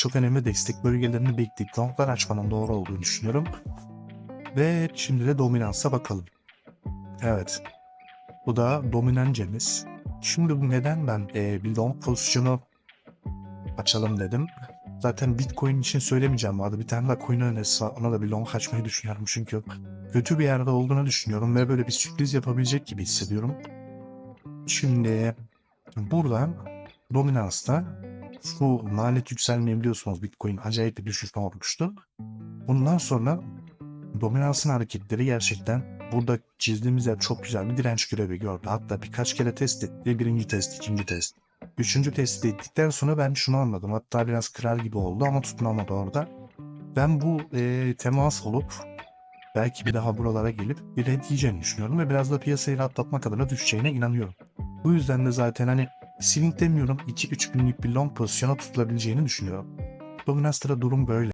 çok önemli destek bölgelerini bekleyip longlar açmanın doğru olduğunu düşünüyorum. Ve şimdi de dominansa bakalım. Evet. Bu da dominancemiz. Şimdi bu neden ben bir long pozisyonu açalım dedim. Zaten Bitcoin için söylemeyeceğim vardı. Bir tane daha coin önerisi var. Ona da bir long açmayı düşünüyorum. Çünkü kötü bir yerde olduğunu düşünüyorum ve böyle bir sürpriz yapabilecek gibi hissediyorum. Şimdi buradan dominansta şu maliyet yükselmeyi biliyorsunuz, Bitcoin acayip bir düşüşme olmuştu. Bundan sonra dominansın hareketleri gerçekten burada çizdiğimiz yer çok güzel bir direnç görevi gördü. Hatta birkaç kere test etti. Birinci test, ikinci test. Üçüncü testi ettikten sonra ben şunu anladım. Hatta biraz kırar gibi oldu ama tutunamadı orada. Ben bu temas olup belki bir daha buralara gelip bir red yiyeceğini düşünüyorum ve biraz da piyasayı rahatlatmak adına düşeceğine inanıyorum. Bu yüzden de zaten hani swing demiyorum, 2-3 günlük bir long pozisyona tutulabileceğini düşünüyorum. Dominans'ta durum böyle.